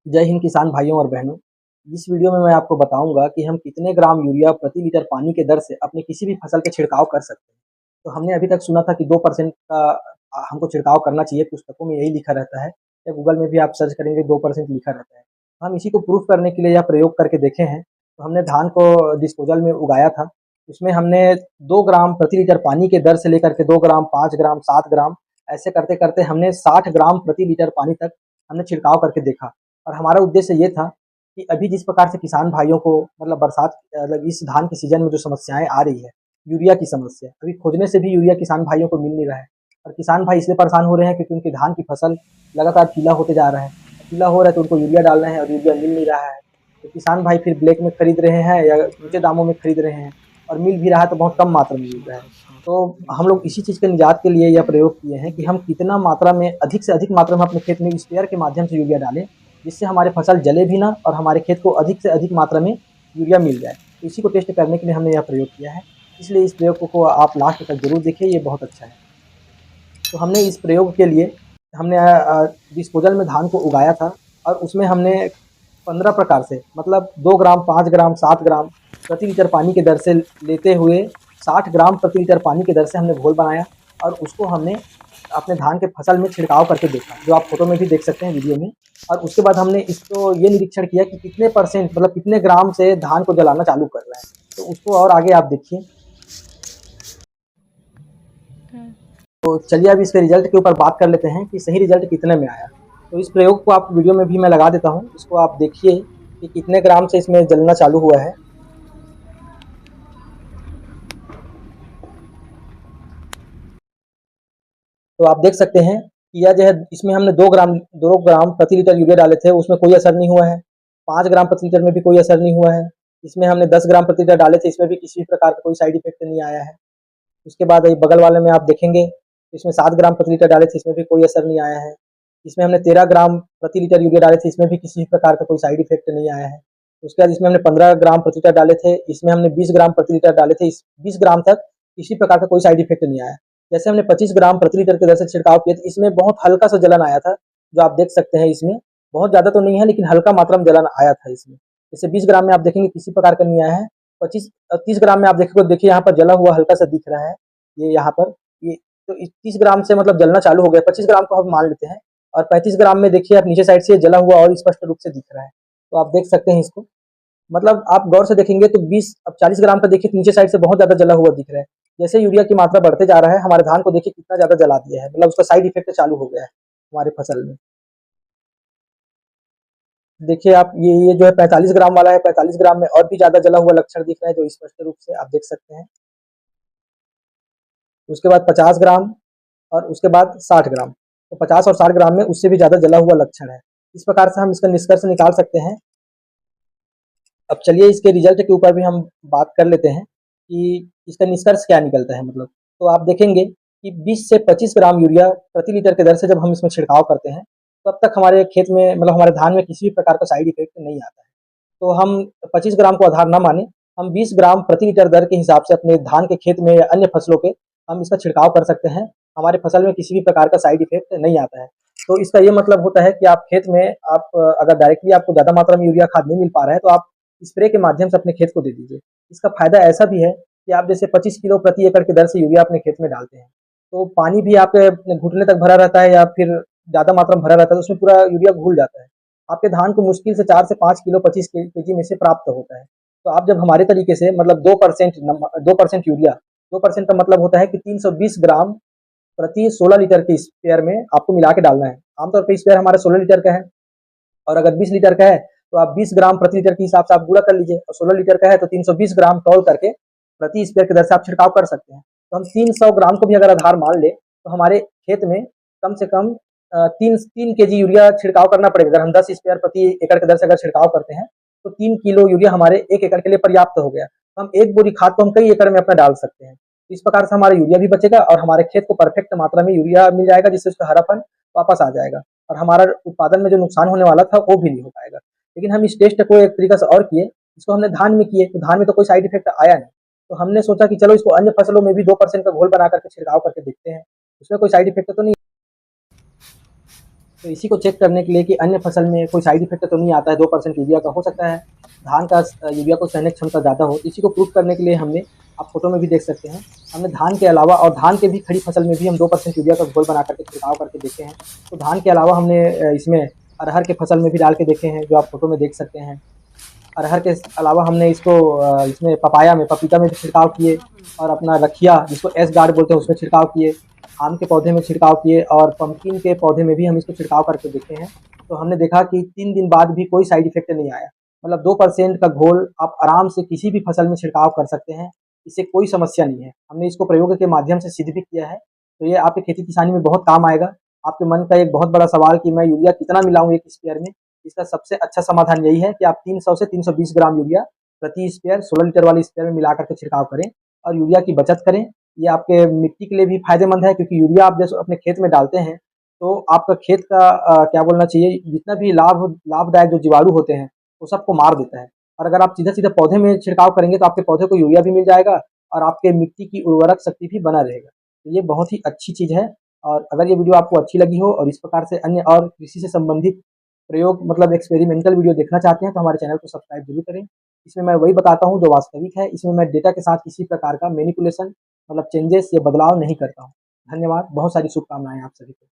जय हिंद किसान भाइयों और बहनों। इस वीडियो में मैं आपको बताऊंगा कि हम कितने ग्राम यूरिया प्रति लीटर पानी के दर से अपनी किसी भी फसल पे छिड़काव कर सकते हैं। तो हमने अभी तक सुना था कि 2% का हमको छिड़काव करना चाहिए, पुस्तकों में यही लिखा रहता है या गूगल में भी आप सर्च करेंगे 2% लिखा रहता है। हम इसी को प्रूफ करने के लिए यह प्रयोग करके देखे हैं। तो हमने धान को डिस्पोजल में उगाया था। उसमें हमने 2 ग्राम प्रति लीटर पानी के दर से लेकर के 2 ग्राम, 5 ग्राम, 7 ग्राम ऐसे करते-करते हमने 60 ग्राम प्रति लीटर पानी तक हमने छिड़काव करके देखा। और हमारा उद्देश्य ये था कि अभी जिस प्रकार से किसान भाइयों को मतलब बरसात मतलब इस धान के सीजन में जो समस्याएं आ रही है, यूरिया की समस्या, अभी खोजने से भी यूरिया किसान भाइयों को मिल नहीं रहा है। और किसान भाई इसलिए परेशान हो रहे हैं क्योंकि उनकी धान की फसल लगातार पीला होते जा रहा है। पीला हो रहा है तो उनको यूरिया डालना है और यूरिया मिल नहीं रहा है। तो किसान भाई फिर ब्लैक में खरीद रहे हैं या ऊँचे दामों में खरीद रहे हैं, और मिल भी रहा है तो बहुत कम मात्रा में मिल रहा है। तो हम लोग इसी चीज़ के निजात के लिए यह प्रयोग किए हैं कि हम कितना मात्रा में अधिक से अधिक मात्रा में अपने खेत में स्प्रेयर के माध्यम से यूरिया डालें, जिससे हमारे फसल जले भी ना और हमारे खेत को अधिक से अधिक मात्रा में यूरिया मिल जाए। तो इसी को टेस्ट करने के लिए हमने यह प्रयोग किया है। इसलिए इस प्रयोग को आप लास्ट तक ज़रूर देखिए, ये बहुत अच्छा है। तो हमने इस प्रयोग के लिए हमने डिस्पोजल में धान को उगाया था, और उसमें हमने 15 प्रकार से मतलब 2 ग्राम, 5 ग्राम, 7 ग्राम प्रति लीटर पानी के दर से लेते हुए 60 ग्राम प्रति लीटर पानी की दर से हमने घोल बनाया, और उसको हमने अपने धान के फसल में छिड़काव करके देखा, जो आप फ़ोटो में भी देख सकते हैं वीडियो में। और उसके बाद हमने इसको ये निरीक्षण किया कि कितने परसेंट मतलब कितने ग्राम से धान को जलाना चालू कर रहा है। तो उसको और आगे आप देखिए। तो चलिए अब इसके रिज़ल्ट के ऊपर बात कर लेते हैं कि सही रिज़ल्ट कितने में आया। तो इस प्रयोग को आप वीडियो में भी मैं लगा देता हूँ, इसको आप देखिए कि कितने ग्राम से इसमें जलना चालू हुआ है। तो आप देख सकते हैं कि यह जो है इसमें हमने 2 ग्राम प्रति लीटर यूरिया डाले थे, उसमें कोई असर नहीं हुआ है। 5 ग्राम प्रति लीटर में भी कोई असर नहीं हुआ है। इसमें हमने 10 ग्राम प्रति लीटर डाले थे, इसमें भी किसी भी प्रकार का कोई साइड इफ़ेक्ट नहीं आया है। उसके बाद ये बगल वाले में आप देखेंगे, इसमें 7 ग्राम प्रति लीटर डाले थे, इसमें भी कोई असर नहीं आया है। इसमें हमने 13 ग्राम प्रति लीटर यूरिया डाले थे, इसमें भी किसी भी प्रकार का कोई साइड इफ़ेक्ट नहीं आया है। उसके बाद इसमें हमने 15 ग्राम प्रति लीटर डाले थे, इसमें हमने 20 ग्राम प्रति लीटर डाले थे, इस 20 ग्राम तक किसी प्रकार का कोई साइड इफ़ेक्ट नहीं आया। जैसे हमने 25 ग्राम प्रति लीटर की दर से छिड़काव किया, तो इसमें बहुत हल्का-सा जलन आया था, जो आप देख सकते हैं इसमें। बहुत ज़्यादा तो नहीं है, लेकिन हल्का मात्रा में जलन आया था इसमें। जैसे 20 ग्राम में आप देखेंगे किसी प्रकार का नहीं आया है। 30 ग्राम में आप देखोगे, देखिए यहाँ पर जला हुआ हल्का-सा दिख रहा है, ये यहाँ पर, ये तो इस 30 ग्राम से मतलब जलना चालू हो गया। 25 ग्राम को हम मान लेते हैं, और 35 ग्राम में देखिए आप नीचे साइड से जला हुआ और स्पष्ट रूप से दिख रहा है। तो आप देख सकते हैं इसको, मतलब आप गौर से देखेंगे तो 20 अब 40 ग्राम का देखिए नीचे साइड से बहुत ज़्यादा जला हुआ दिख रहा है। जैसे यूरिया की मात्रा बढ़ते जा रहा है, हमारे धान को देखिए कितना ज़्यादा जला दिया है, मतलब उसका साइड इफ़ेक्ट चालू हो गया है हमारे फसल में। देखिए आप ये जो है 45 ग्राम वाला है, 45 ग्राम में और भी ज़्यादा जला हुआ लक्षण दिख रहा है, जो स्पष्ट रूप से आप देख सकते हैं। उसके बाद 50 ग्राम और उसके बाद 60 ग्राम। तो 50 और 60 ग्राम में उससे भी ज़्यादा जला हुआ लक्षण है। इस प्रकार से हम इसका निष्कर्ष निकाल सकते हैं। अब चलिए इसके रिजल्ट के ऊपर भी हम बात कर लेते हैं कि इसका निष्कर्ष क्या निकलता है मतलब। तो आप देखेंगे कि 20 से 25 ग्राम यूरिया प्रति लीटर की दर से जब हम इसमें छिड़काव करते हैं, तब तक हमारे खेत में मतलब हमारे धान में किसी भी प्रकार का साइड इफ़ेक्ट नहीं आता है। तो हम 25 ग्राम को आधार ना मानें, हम 20 ग्राम प्रति लीटर दर के हिसाब से अपने धान के खेत में या अन्य फसलों पे हम इसका छिड़काव कर सकते हैं। हमारे फसल में किसी भी प्रकार का साइड इफ़ेक्ट नहीं आता है। तो इसका ये मतलब होता है कि आप खेत में आप अगर डायरेक्टली आपको ज़्यादा मात्रा में यूरिया खाद नहीं मिल पा रहा है, तो आप स्प्रे के माध्यम से अपने खेत को दे दीजिए। इसका फ़ायदा ऐसा भी है कि आप जैसे 25 किलो प्रति एकड़ की दर से यूरिया अपने खेत में डालते हैं, तो पानी भी आपके घुटने तक भरा रहता है या फिर ज़्यादा मात्रा में भरा रहता है, तो उसमें पूरा यूरिया घुल जाता है। आपके धान को मुश्किल से 4 से 5 किलो 25 केजी में से प्राप्त होता है। तो आप जब हमारे तरीके से मतलब 2% यूरिया, 2% का मतलब होता है कि 320 ग्राम प्रति 16 लीटर के स्पेयर में आपको मिला के डालना है। आमतौर पे स्पेयर हमारा 16 लीटर का है, और अगर 20 लीटर का है तो आप 20 ग्राम प्रति लीटर के हिसाब से आप गुणा कर लीजिए, और 16 लीटर का है तो 320 ग्राम तौल करके प्रति स्पेयर की दर से आप छिड़काव कर सकते हैं। तो हम 300 ग्राम को भी अगर आधार मान ले, तो हमारे खेत में कम से कम 3 केजी यूरिया छिड़काव करना पड़ेगा। अगर हम 10 स्पेयर प्रति एकड़ की दर से अगर छिड़काव करते हैं, तो 3 किलो यूरिया हमारे 1 एकड़ के लिए पर्याप्त हो गया। तो हम 1 बोरी खाद को हम कई एकड़ में अपना डाल सकते हैं। इस प्रकार से हमारा यूरिया भी बचेगा और हमारे खेत को परफेक्ट मात्रा में यूरिया मिल जाएगा, जिससे उसका हरापन वापस आ जाएगा, और हमारा उत्पादन में जो नुकसान होने वाला था वो भी नहीं हो पाएगा। लेकिन हम इस टेस्ट को एक तरीके से और किए, इसको हमने धान में किए, तो धान में तो कोई साइड इफेक्ट आया नहीं। तो हमने सोचा कि चलो इसको अन्य फसलों में भी 2% का घोल बना करके छिड़काव करके देखते हैं, उसमें कोई साइड इफेक्ट तो नहीं। तो इसी को चेक करने के लिए कि अन्य फसल में कोई साइड इफेक्ट तो नहीं आता है 2% यूरिया का, हो सकता है धान का यूरिया को सहने क्षमता ज़्यादा हो। इसी को प्रूव करने के लिए हमने, आप फोटो में भी देख सकते हैं, हमने धान के अलावा और धान के भी खड़ी फसल में भी हम 2% यूरिया का घोल बना करके छिड़काव करके देखे हैं। तो धान के अलावा हमने इसमें अरहर के फसल में भी डाल के देखे हैं, जो आप फोटो में देख सकते हैं। अरहर के अलावा हमने इसको इसमें पपाया में, पपीता में भी छिड़काव किए, और अपना रखिया जिसको एस गार्ड बोलते हैं उसमें छिड़काव किए, आम के पौधे में छिड़काव किए, और पंपकिन के पौधे में भी हम इसको छिड़काव करके देखे हैं। तो हमने देखा कि 3 दिन बाद भी कोई साइड इफेक्ट नहीं आया। मतलब 2% का घोल आप आराम से किसी भी फसल में छिड़काव कर सकते हैं, इससे कोई समस्या नहीं है। हमने इसको प्रयोग के माध्यम से सिद्ध भी किया है, तो ये आपके खेती किसानी में बहुत काम आएगा। आपके मन का एक बहुत बड़ा सवाल कि मैं यूरिया कितना मिलाऊँ एक स्पेयर में, इसका सबसे अच्छा समाधान यही है कि आप 300 से 320 ग्राम यूरिया प्रति स्पेयर 16 लीटर वाली स्पेयर में मिला करके छिड़काव करें और यूरिया की बचत करें। ये आपके मिट्टी के लिए भी फायदेमंद है, क्योंकि यूरिया आप जैसे अपने खेत में डालते हैं तो आपका खेत का क्या बोलना चाहिए, जितना भी लाभदायक जो जीवाणु होते हैं वो सबको मार देता है। और अगर आप सीधा सीधा पौधे में छिड़काव करेंगे तो आपके पौधे को यूरिया भी मिल जाएगा और आपके मिट्टी की उर्वरक शक्ति भी बना रहेगा। तो ये बहुत ही अच्छी चीज़ है। और अगर ये वीडियो आपको अच्छी लगी हो और इस प्रकार से अन्य और कृषि से संबंधित प्रयोग मतलब एक्सपेरिमेंटल वीडियो देखना चाहते हैं तो हमारे चैनल को सब्सक्राइब जरूर करें। इसमें मैं वही बताता हूँ जो वास्तविक है, इसमें मैं डेटा के साथ किसी प्रकार का मैनिपुलेशन मतलब चेंजेस या बदलाव नहीं करता हूँ। धन्यवाद, बहुत सारी शुभकामनाएं आप सभी को।